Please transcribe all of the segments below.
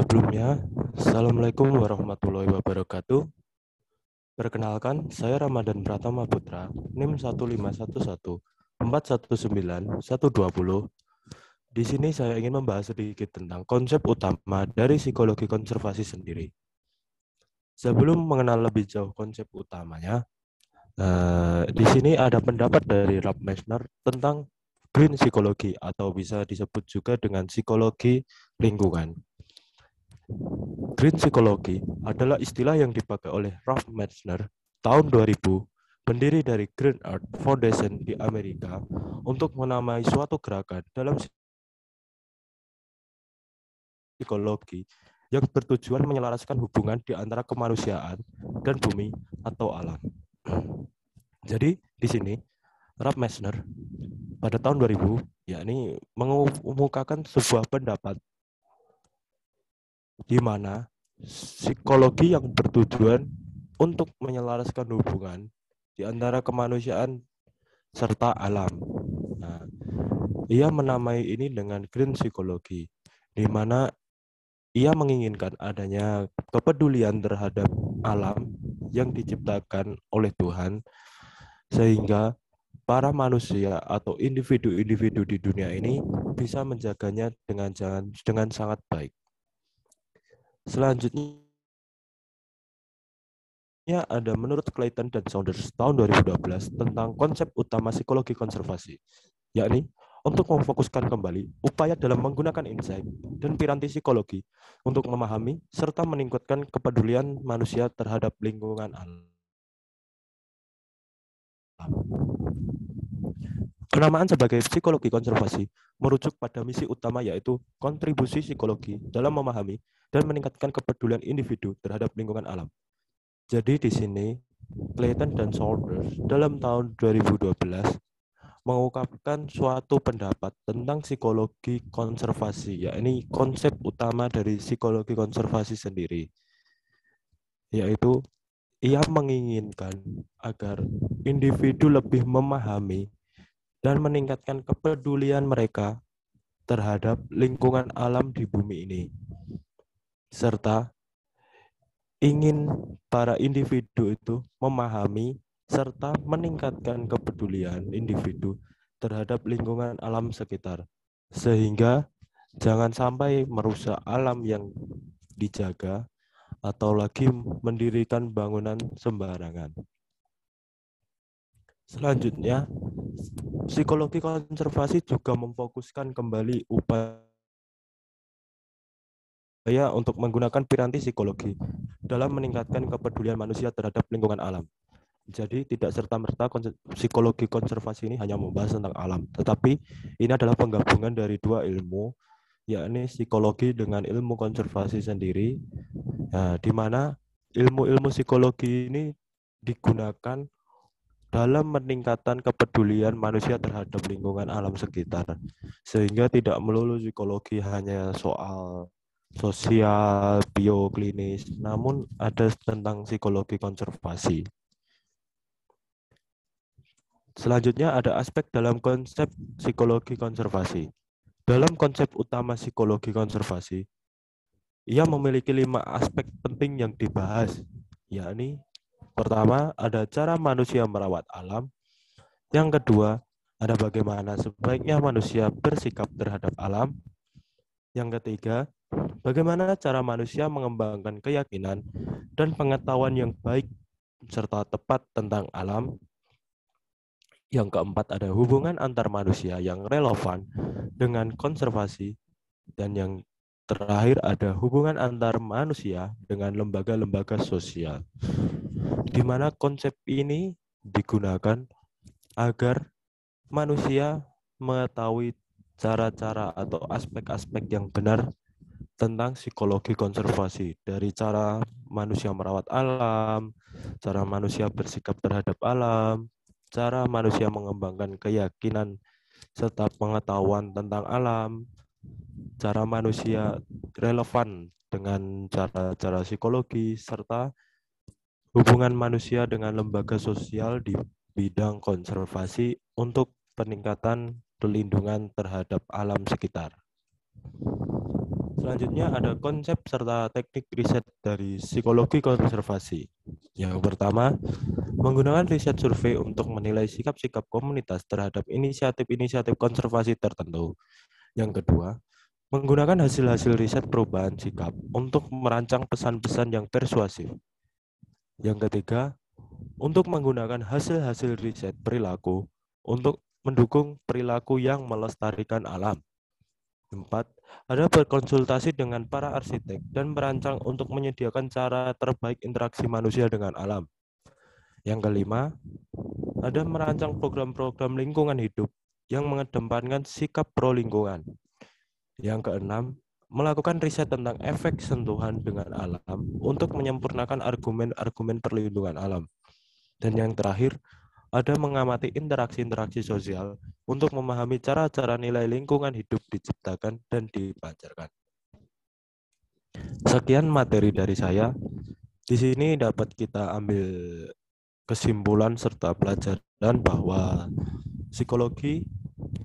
Sebelumnya, Assalamualaikum warahmatullahi wabarakatuh. Perkenalkan, saya Ramadan Pratama Putra, NIM 1511419-120. Di sini saya ingin membahas sedikit tentang konsep utama dari psikologi konservasi sendiri. Sebelum mengenal lebih jauh konsep utamanya, di sini ada pendapat dari Ralph Meissner tentang green psikologi atau bisa disebut juga dengan psikologi lingkungan. Green Psychology adalah istilah yang dipakai oleh Ralph Meissner tahun 2000, pendiri dari Green Earth Foundation di Amerika, untuk menamai suatu gerakan dalam psikologi yang bertujuan menyelaraskan hubungan di antara kemanusiaan dan bumi atau alam. Jadi di sini Ralph Meissner pada tahun 2000 yakni mengemukakan sebuah pendapat di mana psikologi yang bertujuan untuk menyelaraskan hubungan di antara kemanusiaan serta alam. Nah, ia menamai ini dengan green psychology, di mana ia menginginkan adanya kepedulian terhadap alam yang diciptakan oleh Tuhan, sehingga para manusia atau individu-individu di dunia ini bisa menjaganya dengan sangat baik. Selanjutnya ada menurut Clayton dan Saunders tahun 2012 tentang konsep utama psikologi konservasi, yakni untuk memfokuskan kembali upaya dalam menggunakan insight dan piranti psikologi untuk memahami serta meningkatkan kepedulian manusia terhadap lingkungan alam. Penamaan sebagai psikologi konservasi merujuk pada misi utama yaitu kontribusi psikologi dalam memahami dan meningkatkan kepedulian individu terhadap lingkungan alam. Jadi di sini Clayton dan Saunders dalam tahun 2012 mengungkapkan suatu pendapat tentang psikologi konservasi, yakni konsep utama dari psikologi konservasi sendiri, yaitu ia menginginkan agar individu lebih memahami dan meningkatkan kepedulian mereka terhadap lingkungan alam di bumi ini, serta ingin para individu itu memahami serta meningkatkan kepedulian individu terhadap lingkungan alam sekitar, sehingga jangan sampai merusak alam yang dijaga atau lagi mendirikan bangunan sembarangan. Selanjutnya, psikologi konservasi juga memfokuskan kembali upaya untuk menggunakan piranti psikologi dalam meningkatkan kepedulian manusia terhadap lingkungan alam. Jadi tidak serta-merta psikologi konservasi ini hanya membahas tentang alam, tetapi ini adalah penggabungan dari dua ilmu, yakni psikologi dengan ilmu konservasi sendiri, di mana ilmu-ilmu psikologi ini digunakan dalam meningkatkan kepedulian manusia terhadap lingkungan alam sekitar, sehingga tidak melulu psikologi hanya soal sosial, bioklinis, namun ada tentang psikologi konservasi. Selanjutnya ada aspek dalam konsep psikologi konservasi. Dalam konsep utama psikologi konservasi, ia memiliki 5 aspek penting yang dibahas, yakni pertama ada cara manusia merawat alam, yang kedua ada bagaimana sebaiknya manusia bersikap terhadap alam, yang ketiga bagaimana cara manusia mengembangkan keyakinan dan pengetahuan yang baik serta tepat tentang alam. Yang keempat ada hubungan antar manusia yang relevan dengan konservasi. Dan yang terakhir ada hubungan antar manusia dengan lembaga-lembaga sosial. Di mana konsep ini digunakan agar manusia mengetahui cara-cara atau aspek-aspek yang benar tentang psikologi konservasi, dari cara manusia merawat alam, cara manusia bersikap terhadap alam, cara manusia mengembangkan keyakinan serta pengetahuan tentang alam, cara manusia relevan dengan cara-cara psikologi, serta hubungan manusia dengan lembaga sosial di bidang konservasi untuk peningkatan perlindungan terhadap alam sekitar. Selanjutnya ada konsep serta teknik riset dari psikologi konservasi. Yang pertama, menggunakan riset survei untuk menilai sikap-sikap komunitas terhadap inisiatif-inisiatif konservasi tertentu. Yang kedua, menggunakan hasil-hasil riset perubahan sikap untuk merancang pesan-pesan yang persuasif. Yang ketiga, untuk menggunakan hasil-hasil riset perilaku untuk mendukung perilaku yang melestarikan alam. 4. Ada berkonsultasi dengan para arsitek dan merancang untuk menyediakan cara terbaik interaksi manusia dengan alam. Yang kelima, ada merancang program-program lingkungan hidup yang mengedepankan sikap pro lingkungan. Yang keenam, melakukan riset tentang efek sentuhan dengan alam untuk menyempurnakan argumen-argumen perlindungan alam. Dan yang terakhir, ada mengamati interaksi-interaksi sosial untuk memahami cara-cara nilai lingkungan hidup diciptakan dan dipancarkan. Sekian materi dari saya. Di sini dapat kita ambil kesimpulan serta pelajaran bahwa psikologi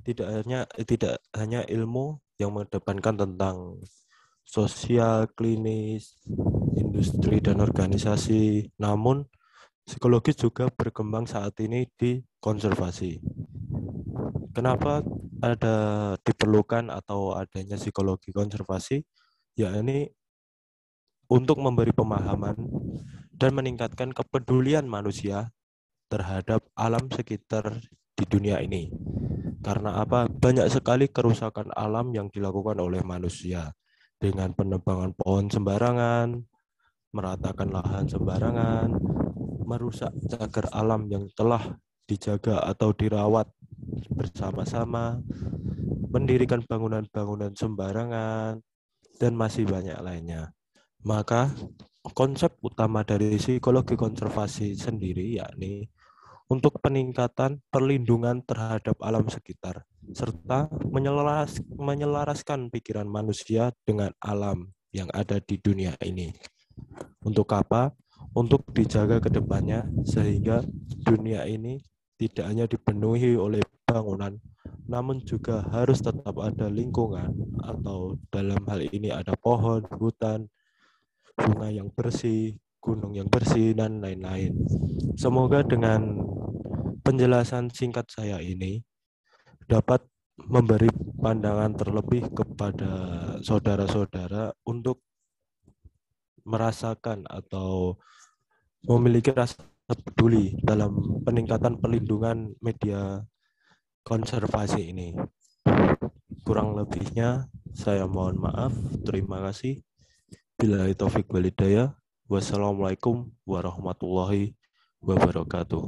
tidak hanya ilmu yang mengedepankan tentang sosial, klinis, industri, dan organisasi, namun psikologi juga berkembang saat ini di konservasi. Kenapa diperlukan atau adanya psikologi konservasi? Ya, ini untuk memberi pemahaman dan meningkatkan kepedulian manusia terhadap alam sekitar di dunia ini. Karena apa? Banyak sekali kerusakan alam yang dilakukan oleh manusia dengan penebangan pohon sembarangan, meratakan lahan sembarangan, merusak cagar alam yang telah dijaga atau dirawat bersama-sama, mendirikan bangunan-bangunan sembarangan, dan masih banyak lainnya. Maka konsep utama dari psikologi konservasi sendiri yakni untuk peningkatan perlindungan terhadap alam sekitar, serta menyelaraskan pikiran manusia dengan alam yang ada di dunia ini. Untuk apa? Untuk dijaga ke depannya, sehingga dunia ini tidak hanya dipenuhi oleh bangunan, namun juga harus tetap ada lingkungan, atau dalam hal ini ada pohon, hutan, sungai yang bersih, gunung yang bersih, dan lain-lain. Semoga dengan penjelasan singkat saya ini dapat memberi pandangan terlebih kepada saudara-saudara untuk merasakan atau memiliki rasa peduli dalam peningkatan perlindungan media konservasi ini. Kurang lebihnya saya mohon maaf. Terima kasih. Billahi taufik wal hidayah. Wassalamualaikum warahmatullahi wabarakatuh.